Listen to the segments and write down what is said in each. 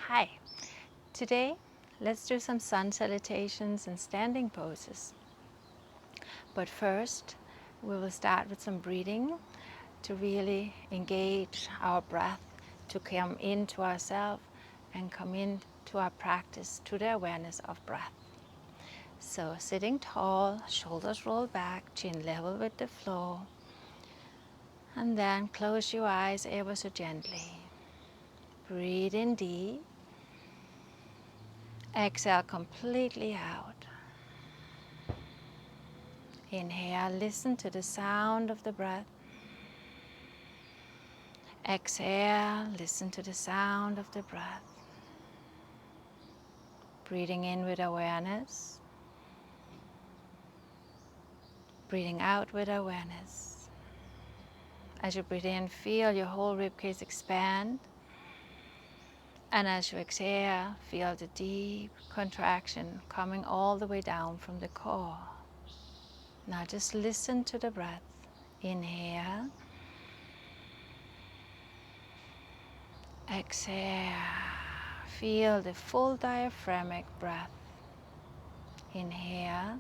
Hi, today let's do some sun salutations and standing poses. But first, we will start with some breathing to really engage our breath, to come into ourselves and come into our practice, to the awareness of breath. So sitting tall, shoulders roll back, chin level with the floor, and then close your eyes ever so gently. Breathe in deep. Exhale completely out. Inhale, listen to the sound of the breath. Exhale, listen to the sound of the breath. Breathing in with awareness. Breathing out with awareness. As you breathe in, feel your whole ribcage expand. And as you exhale, feel the deep contraction coming all the way down from the core. Now just listen to the breath. Inhale. Exhale. Feel the full diaphragmatic breath. Inhale.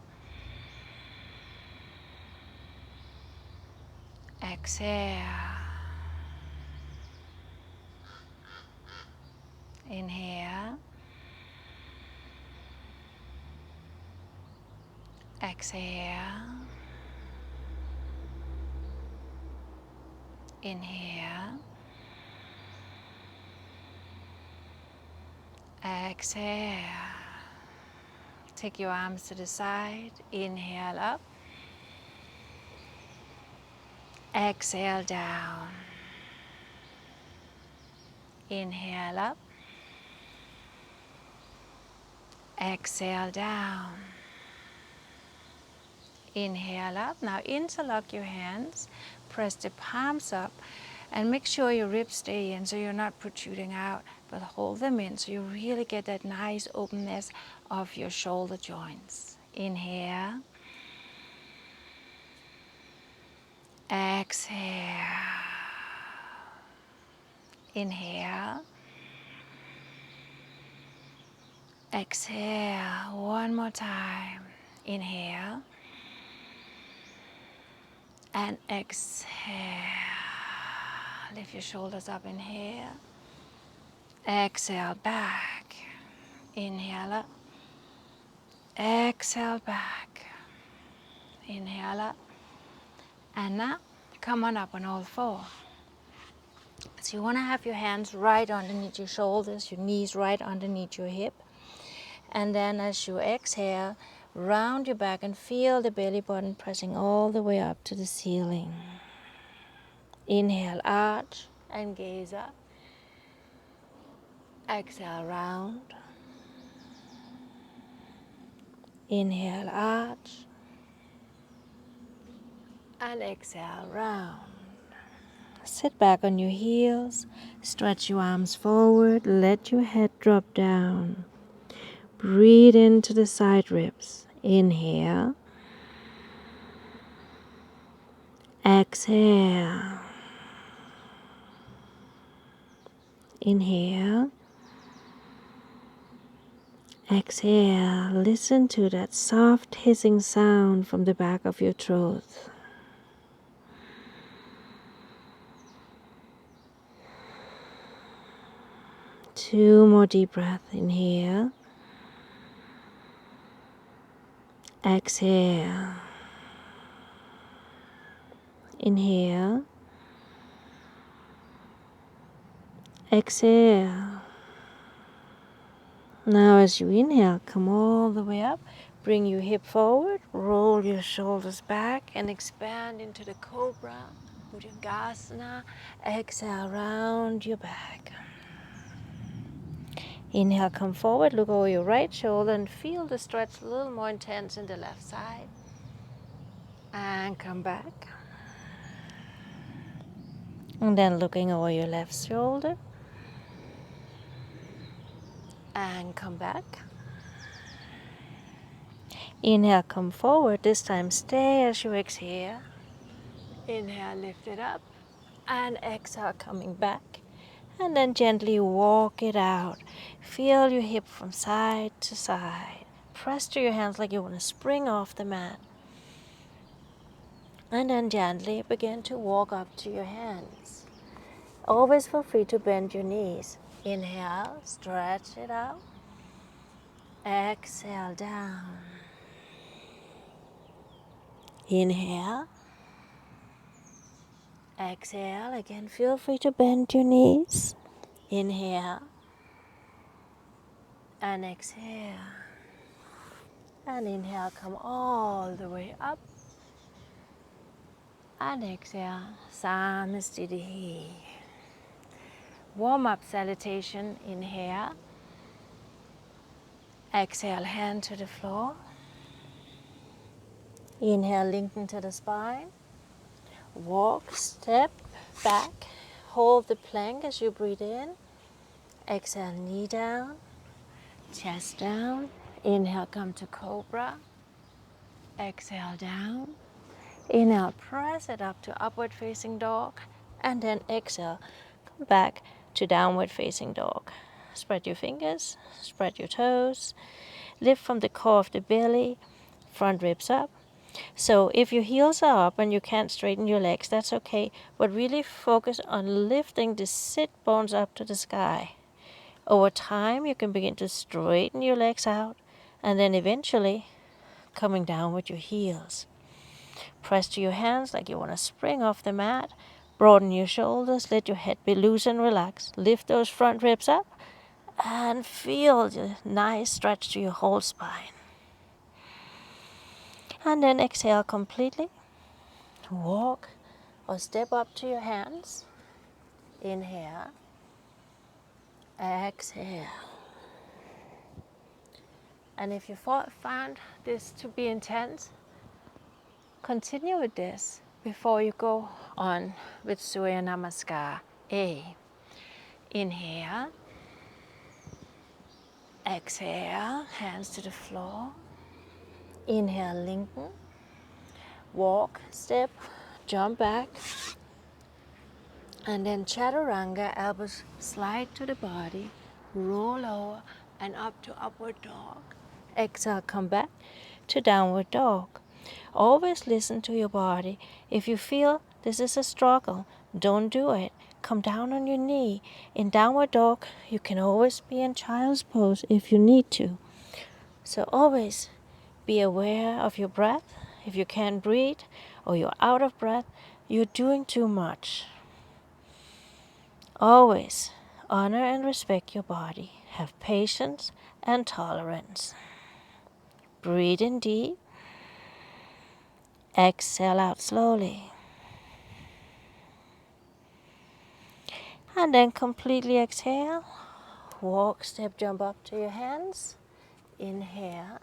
Exhale. Inhale. Exhale. Inhale. Exhale. Take your arms to the side. Inhale up. Exhale down. Inhale up. Exhale down. Inhale up. Now interlock your hands. Press the palms up and make sure your ribs stay in so you're not protruding out, but hold them in so you really get that nice openness of your shoulder joints. Inhale. Exhale. Inhale. Exhale. One more time. Inhale. And exhale. Lift your shoulders up. Inhale. Exhale back. Inhale up. Exhale back. Inhale up. And now come on up on all four. So you want to have your hands right underneath your shoulders, your knees right underneath your hip. And then as you exhale, round your back and feel the belly button pressing all the way up to the ceiling. Inhale, arch and gaze up. Exhale, round. Inhale, arch. And exhale, round. Sit back on your heels. Stretch your arms forward. Let your head drop down. Breathe into the side ribs. Inhale. Exhale. Inhale. Exhale. Listen to that soft hissing sound from the back of your throat. Two more deep breaths. Inhale. Exhale. Inhale. Exhale. Now as you inhale, come all the way up. Bring your hip forward. Roll your shoulders back and expand into the cobra, Bhujangasana. Exhale, round your back. Inhale, come forward. Look over your right shoulder and feel the stretch a little more intense in the left side. And come back. And then looking over your left shoulder. And come back. Inhale, come forward. This time stay as you exhale. Inhale, lift it up. And exhale, coming back. And then gently walk it out. Feel your hip from side to side. Press to your hands like you want to spring off the mat. And then gently begin to walk up to your hands. Always feel free to bend your knees. Inhale, stretch it out. Exhale, down. Inhale. Exhale. Again, feel free to bend your knees. Inhale. And exhale. And inhale, come all the way up. And exhale, Samastitihi. Warm up salutation. Inhale. Exhale, hand to the floor. Inhale, lengthen to the spine. Walk, step back. Hold the plank as you breathe in. Exhale, knee down, chest down. Inhale, come to cobra. Exhale, down. Inhale, press it up to upward facing dog. And then exhale, come back to downward facing dog. Spread your fingers, spread your toes. Lift from the core of the belly, front ribs up. So if your heels are up and you can't straighten your legs, that's okay. But really focus on lifting the sit bones up to the sky. Over time, you can begin to straighten your legs out and then eventually coming down with your heels. Press to your hands like you want to spring off the mat. Broaden your shoulders, let your head be loose and relaxed. Lift those front ribs up and feel the nice stretch to your whole spine. And then exhale completely. Walk or step up to your hands. Inhale. Exhale. And if you find this to be intense, continue with this before you go on with Surya Namaskar A. Inhale. Exhale, hands to the floor. Inhale, lengthen. Walk, step, jump back. And then Chaturanga, elbows slide to the body, roll over and up to upward dog. Exhale, come back to downward dog. Always listen to your body. If you feel this is a struggle, don't do it. Come down on your knee. In downward dog, you can always be in child's pose if you need to. So always be aware of your breath. If you can't breathe or you're out of breath, you're doing too much. Always honor and respect your body. Have patience and tolerance. Breathe in deep. Exhale out slowly. And then completely exhale. Walk, step, jump up to your hands. Inhale.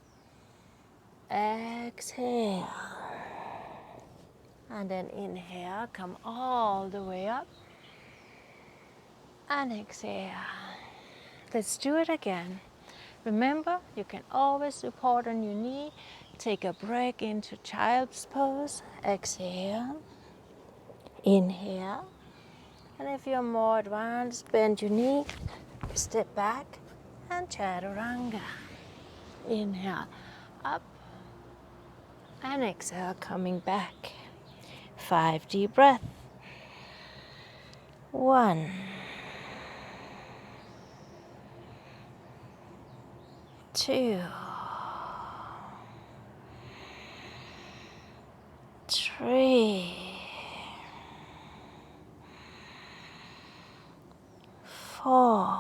Exhale. And then inhale, come all the way up. And exhale. Let's do it again. Remember, you can always support on your knee. Take a break into child's pose. Exhale. Inhale. And if you're more advanced, bend your knee. Step back and Chaturanga. Inhale. Up. And exhale, coming back. 5 deep breaths. 1. 2. 3. 4.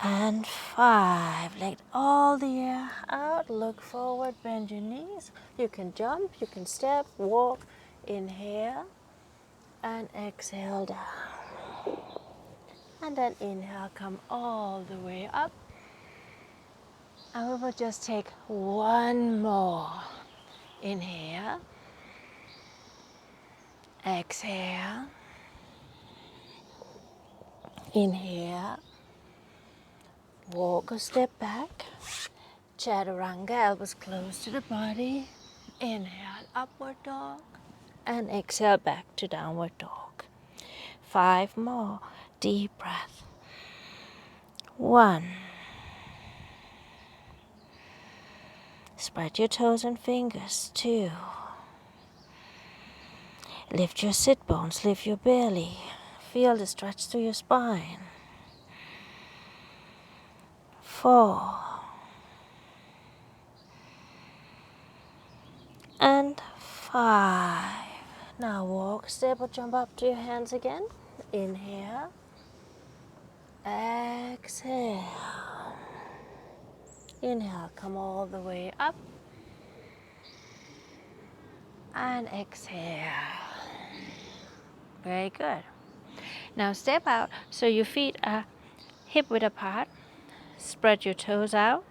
And 5. Let all the air out. Look forward, bend your knees. You can jump, you can step, walk. Inhale and exhale down. And then inhale, come all the way up. And we will just take one more. Inhale. Exhale. Inhale. Walk a step back. Chaturanga, elbows close to the body. Inhale, upward dog. And exhale back to downward dog. 5 more. Deep breath. 1. Spread your toes and fingers. 2. Lift your sit bones, lift your belly. Feel the stretch to your spine. 4. And 5. Now walk, step or jump up to your hands again. Inhale. Exhale. Inhale, come all the way up. And exhale. Very good. Now step out so your feet are hip width apart. Spread your toes out.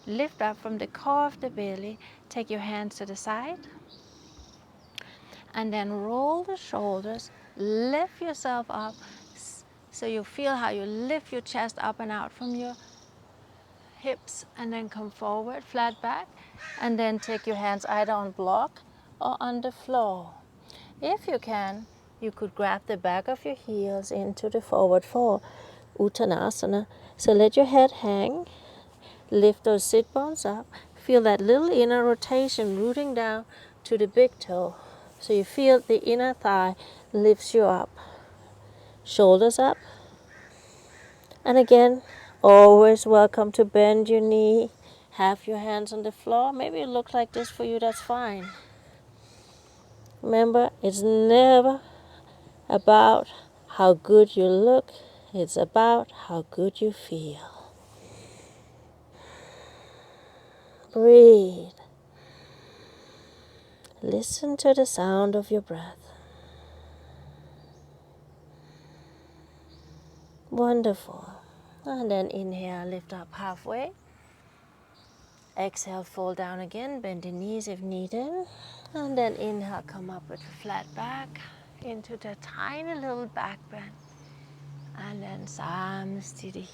Lift up from the core of the belly. Take your hands to the side. And then roll the shoulders. Lift yourself up so you feel how you lift your chest up and out from your hips, and then come forward, flat back, and then take your hands either on block or on the floor. If you can, you could grab the back of your heels into the forward fold, Uttanasana. So let your head hang, lift those sit bones up, feel that little inner rotation rooting down to the big toe. So you feel the inner thigh lifts you up. Shoulders up. And again, always welcome to bend your knee. Have your hands on the floor. Maybe it looks like this for you, that's fine. Remember, it's never about how good you look. It's about how good you feel. Breathe. Listen to the sound of your breath. Wonderful. And then inhale, lift up halfway. Exhale, fall down again, bend the knees if needed. And then inhale, come up with a flat back into the tiny little back bend. And then Samastitihi.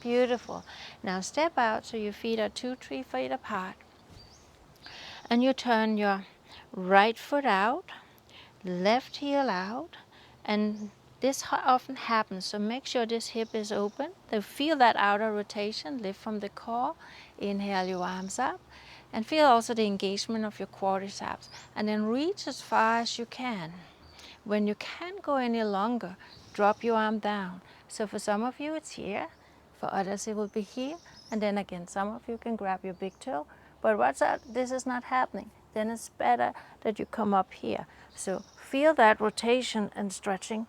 Beautiful. Now step out so your feet are 2-3 feet apart. And you turn your right foot out, left heel out, and this often happens, so make sure this hip is open. So feel that outer rotation, lift from the core. Inhale your arms up, and feel also the engagement of your quadriceps. And then reach as far as you can. When you can't go any longer, drop your arm down. So for some of you it's here, for others it will be here, and then again some of you can grab your big toe. But what's that? This is not happening. Then it's better that you come up here. So feel that rotation and stretching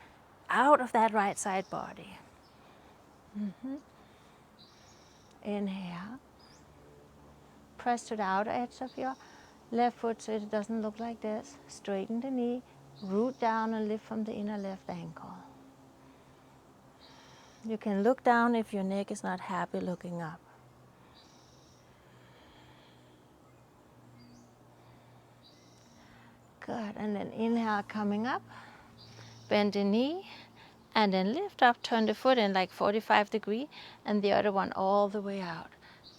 out of that right side body. Inhale. Press to the outer edge of your left foot so it doesn't look like this. Straighten the knee, root down and lift from the inner left ankle. You can look down if your neck is not happy looking up. Good, and then inhale, coming up, bend the knee, and then lift up, turn the foot in like 45 degrees, and the other one all the way out.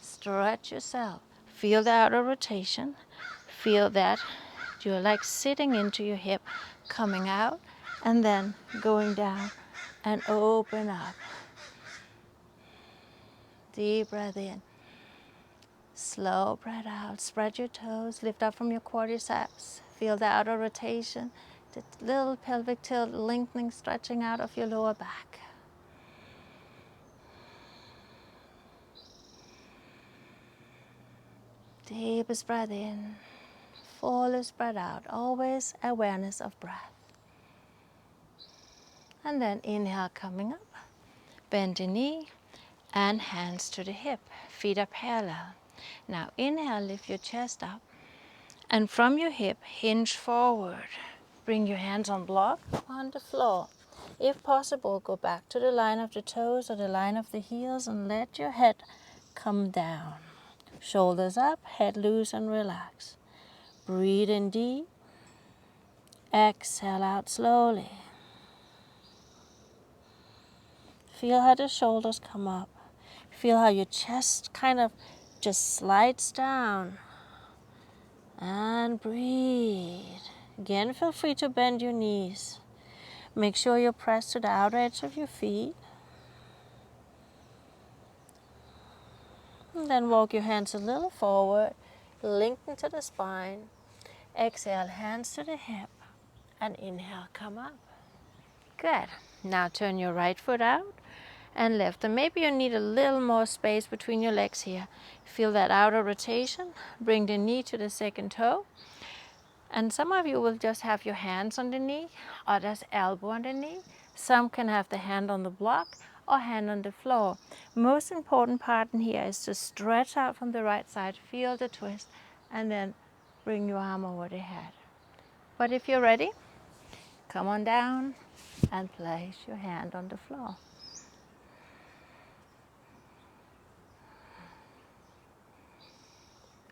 Stretch yourself. Feel the outer rotation. Feel that you're like sitting into your hip, coming out, and then going down, and open up. Deep breath in. Slow breath out. Spread your toes. Lift up from your quadriceps. Feel the outer rotation. The little pelvic tilt, lengthening, stretching out of your lower back. Deepest breath in. Fullest breath out. Always awareness of breath. And then inhale, coming up. Bend the knee and hands to the hip. Feet are parallel. Now inhale, lift your chest up. And from your hip, hinge forward. Bring your hands on block on the floor. If possible, go back to the line of the toes or the line of the heels and let your head come down. Shoulders up, head loose and relax. Breathe in deep. Exhale out slowly. Feel how the shoulders come up. Feel how your chest kind of just slides down. And breathe. Again, feel free to bend your knees. Make sure you press to the outer edge of your feet. And then walk your hands a little forward, lengthen to the spine. Exhale, hands to the hip, and inhale, come up. Good. Now turn your right foot out and left. And maybe you need a little more space between your legs here. Feel that outer rotation. Bring the knee to the second toe. And some of you will just have your hands on the knee, others elbow on the knee. Some can have the hand on the block or hand on the floor. Most important part in here is to stretch out from the right side, feel the twist, and then bring your arm over the head. But if you're ready, come on down and place your hand on the floor.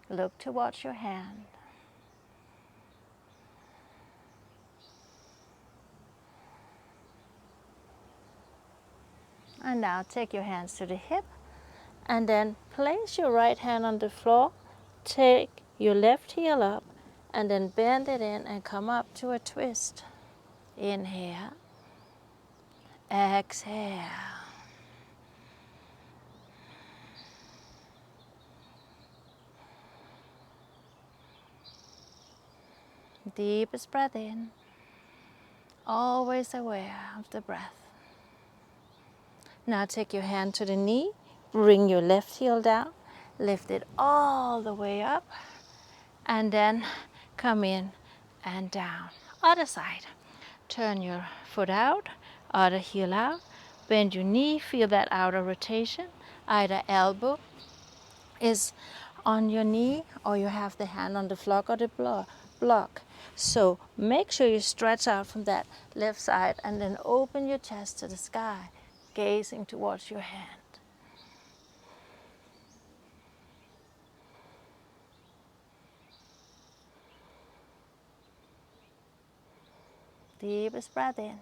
Look towards your hand. And now take your hands to the hip and then place your right hand on the floor. Take your left heel up and then bend it in and come up to a twist. Inhale. Exhale. Deepest breath in. Always aware of the breath. Now take your hand to the knee, bring your left heel down, lift it all the way up, and then come in and down. Other side. Turn your foot out, other heel out, bend your knee, feel that outer rotation. Either elbow is on your knee or you have the hand on the floor or the block. So make sure you stretch out from that left side and then open your chest to the sky, gazing towards your hand. Deepest breath in,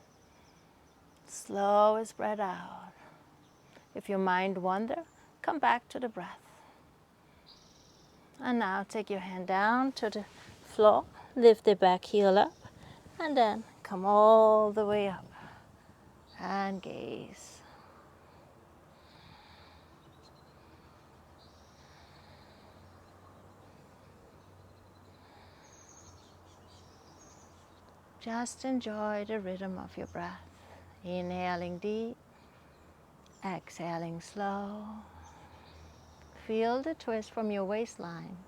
slowest breath out. If your mind wanders, come back to the breath. And now take your hand down to the floor, lift the back heel up, and then come all the way up and gaze. Just enjoy the rhythm of your breath. Inhaling deep, exhaling slow. Feel the twist from your waistline,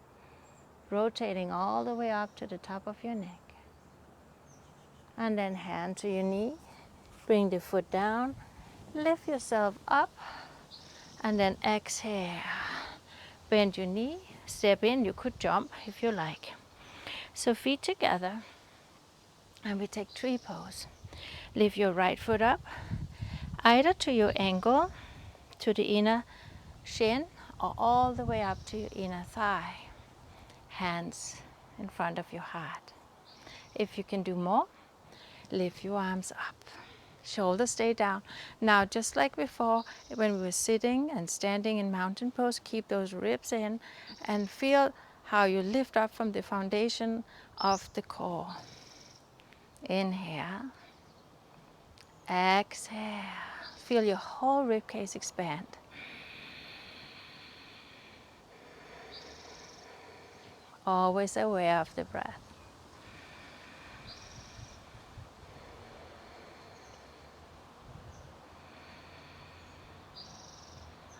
rotating all the way up to the top of your neck. And then hand to your knee, bring the foot down, lift yourself up, and then exhale. Bend your knee, step in, you could jump if you like. So feet together, and we take tree pose. Lift your right foot up, either to your ankle, to the inner shin, or all the way up to your inner thigh. Hands in front of your heart. If you can do more, lift your arms up. Shoulders stay down. Now, just like before, when we were sitting and standing in mountain pose, keep those ribs in and feel how you lift up from the foundation of the core. Inhale. Exhale. Feel your whole rib cage expand. Always aware of the breath.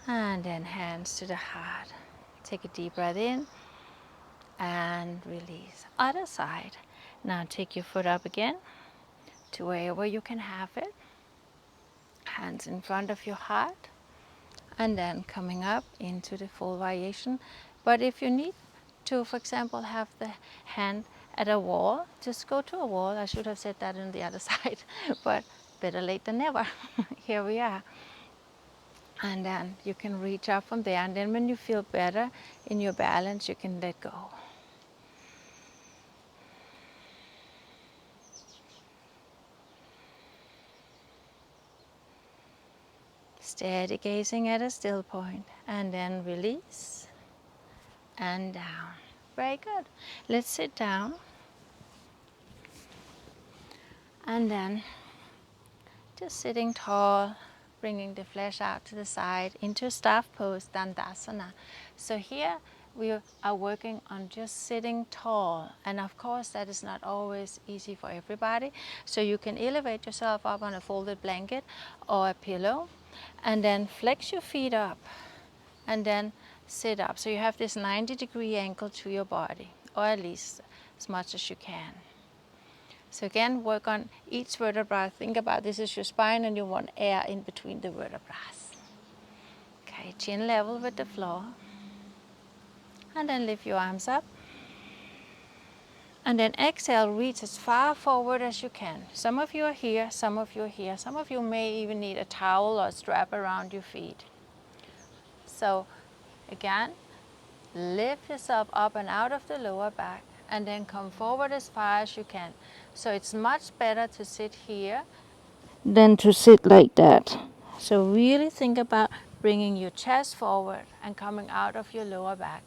And then hands to the heart. Take a deep breath in and release. Other side. Now take your foot up again to wherever you can have it. Hands in front of your heart. And then coming up into the full variation. But if you need to, for example, have the hand at a wall, just go to a wall. I should have said that on the other side, but better late than never. Here we are. And then you can reach up from there, and then when you feel better in your balance, you can let go. Steady gazing at a still point, and then release and down. Very good. Let's sit down. And then just sitting tall, bringing the flesh out to the side into staff pose, Dandasana. So here we are working on just sitting tall, and of course that is not always easy for everybody. So you can elevate yourself up on a folded blanket or a pillow, and then flex your feet up, and then sit up. So you have this 90-degree angle to your body, or at least as much as you can. So again, work on each vertebra. Think about this is your spine and you want air in between the vertebrae. Okay, chin level with the floor. And then lift your arms up. And then exhale, reach as far forward as you can. Some of you are here, some of you are here. Some of you may even need a towel or a strap around your feet. So again, lift yourself up and out of the lower back, and then come forward as far as you can. So it's much better to sit here than to sit like that. So really think about bringing your chest forward and coming out of your lower back.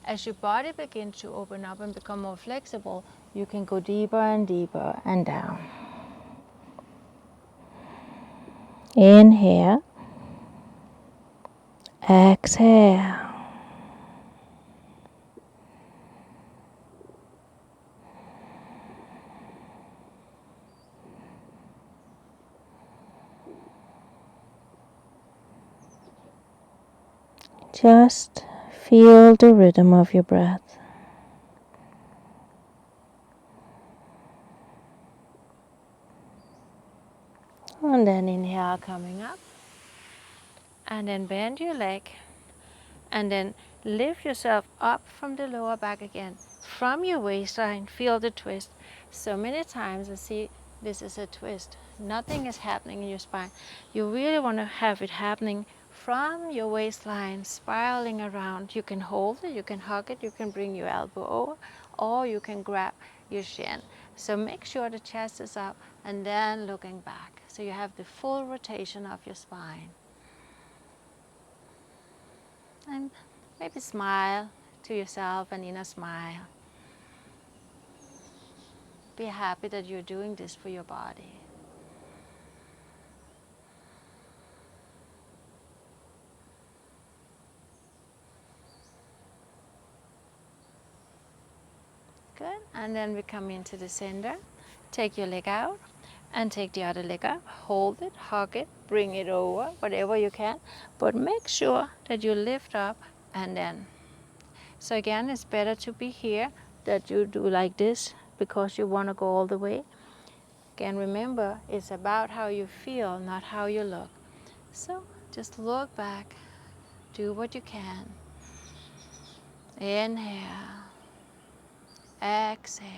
As your body begins to open up and become more flexible, you can go deeper and deeper and down. Inhale. Exhale. Just feel the rhythm of your breath. And then inhale, coming up. And then bend your leg. And then lift yourself up from the lower back again. From your waistline, feel the twist. So many times I see this is a twist. Nothing is happening in your spine. You really want to have it happening from your waistline, spiraling around. You can hold it, you can hug it, you can bring your elbow over, or you can grab your shin. So make sure the chest is up and then looking back. So you have the full rotation of your spine. And maybe smile to yourself, an inner smile. Be happy that you're doing this for your body. Good. And then we come into the center. Take your leg out and take the other leg up. Hold it, hug it, bring it over, whatever you can. But make sure that you lift up and then. So again, it's better to be here, that you do like this because you want to go all the way. Again, remember, it's about how you feel, not how you look. So just look back, do what you can. Inhale, exhale.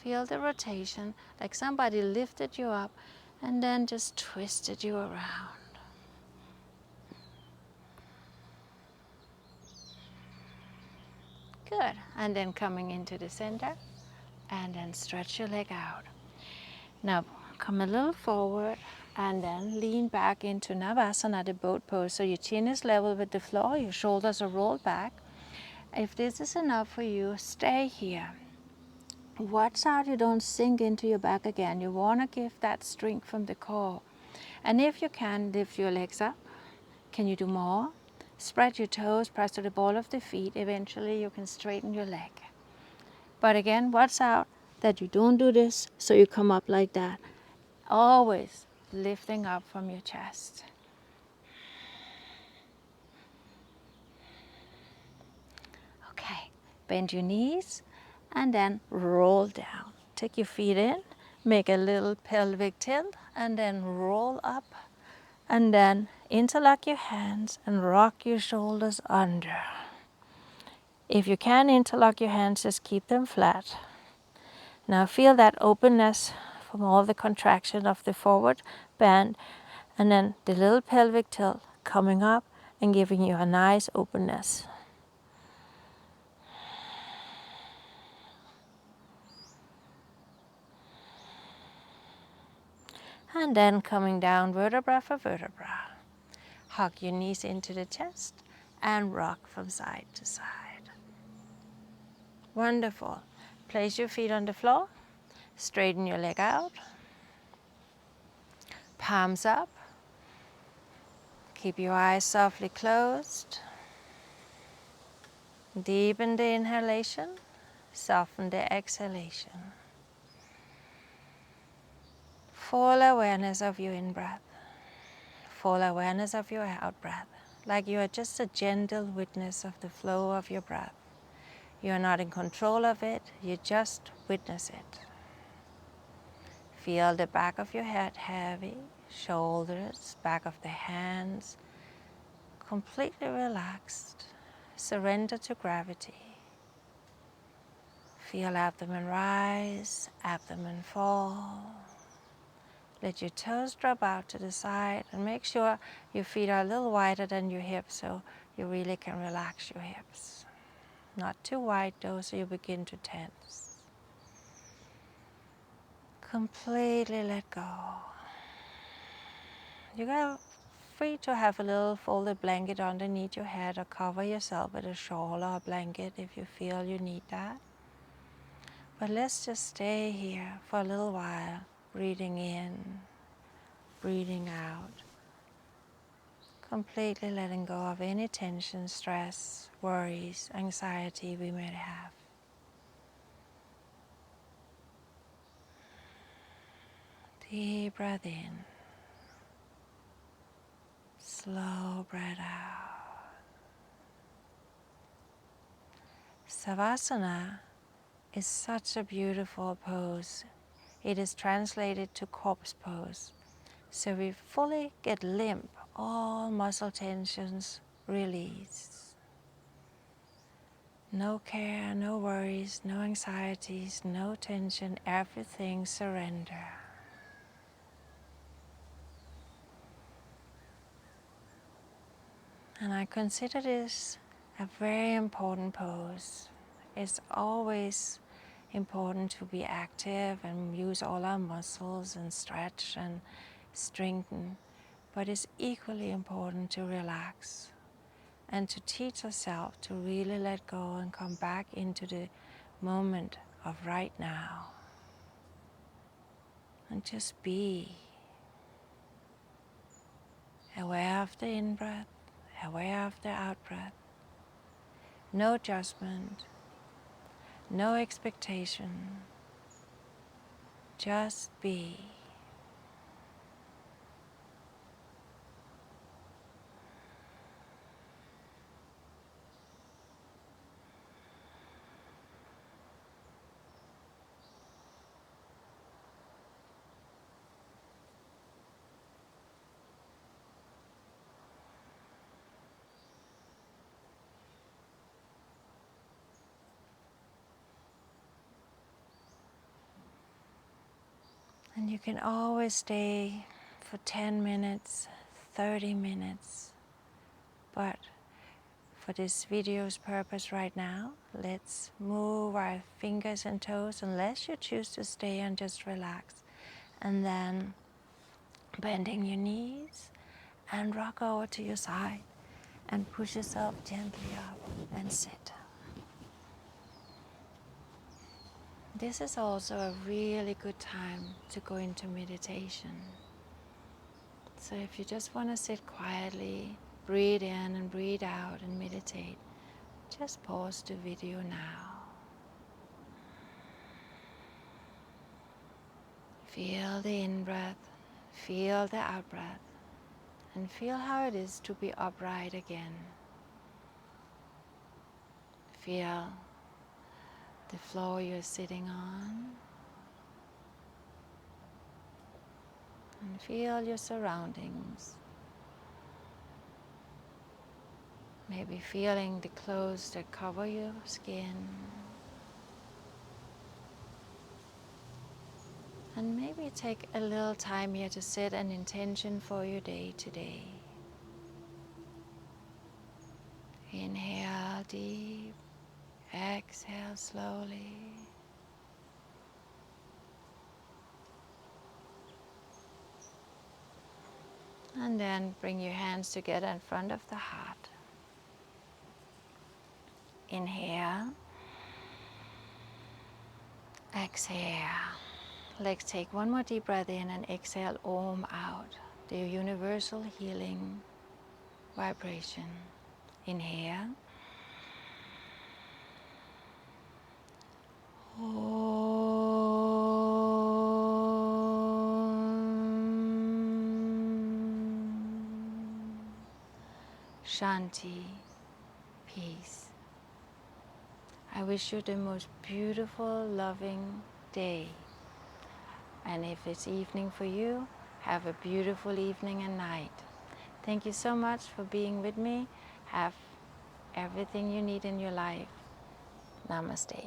Feel the rotation, like somebody lifted you up and then just twisted you around. Good. And then coming into the center and then stretch your leg out. Now come a little forward and then lean back into Navasana, the boat pose. So your chin is level with the floor, your shoulders are rolled back. If this is enough for you, stay here. Watch out you don't sink into your back again. You want to give that strength from the core. And if you can, lift your legs up. Can you do more? Spread your toes, press to the ball of the feet. Eventually you can straighten your leg. But again, watch out that you don't do this so you come up like that. Always lifting up from your chest. Okay, bend your knees and then roll down. Take your feet in, make a little pelvic tilt and then roll up. And then interlock your hands and rock your shoulders under. If you can interlock your hands, just keep them flat. Now feel that openness from all the contraction of the forward bend, and then the little pelvic tilt coming up and giving you a nice openness. And then coming down vertebra for vertebra. Hug your knees into the chest and rock from side to side. Wonderful. Place your feet on the floor Straighten your leg out. Palms up. Keep your eyes softly closed. Deepen the inhalation. Soften the exhalation. Full awareness of your in-breath. Full awareness of your out-breath. Like you are just a gentle witness of the flow of your breath. You are not in control of it, you just witness it. Feel the back of your head heavy, shoulders, back of the hands, completely relaxed. Surrender to gravity. Feel abdomen rise, abdomen fall. Let your toes drop out to the side and make sure your feet are a little wider than your hips so you really can relax your hips. Not too wide though, so you begin to tense. Completely let go. You're free to have a little folded blanket underneath your head or cover yourself with a shawl or a blanket if you feel you need that. But let's just stay here for a little while, breathing in, breathing out. Completely letting go of any tension, stress, worries, anxiety we may have. Deep breath in. Slow breath out. Savasana is such a beautiful pose. It is translated to corpse pose. So we fully get limp, all muscle tensions release. No care, no worries, no anxieties, no tension, everything surrender. And I consider this a very important pose. It's always important to be active and use all our muscles and stretch and strengthen, but it's equally important to relax and to teach ourselves to really let go and come back into the moment of right now and just be aware of the in-breath, aware of the out-breath. No judgment, no expectation, just be. And you can always stay for 10 minutes, 30 minutes, but for this video's purpose right now, let's move our fingers and toes unless you choose to stay and just relax. And then bending your knees and rock over to your side and push yourself gently up and sit. This is also a really good time to go into meditation. So if you just want to sit quietly, breathe in and breathe out and meditate, just pause the video now. Feel the in-breath, feel the out-breath, and feel how it is to be upright again. Feel the floor you're sitting on, and feel your surroundings. Maybe feeling the clothes that cover your skin. And maybe take a little time here to set an intention for your day today. Inhale deep, exhale slowly. And then bring your hands together in front of the heart. Inhale, exhale. Let's take one more deep breath in and exhale Om out, the universal healing vibration. Inhale. Shanti, peace. I wish you the most beautiful, loving day. And if it's evening for you, have a beautiful evening and night. Thank you so much for being with me. Have everything you need in your life. Namaste.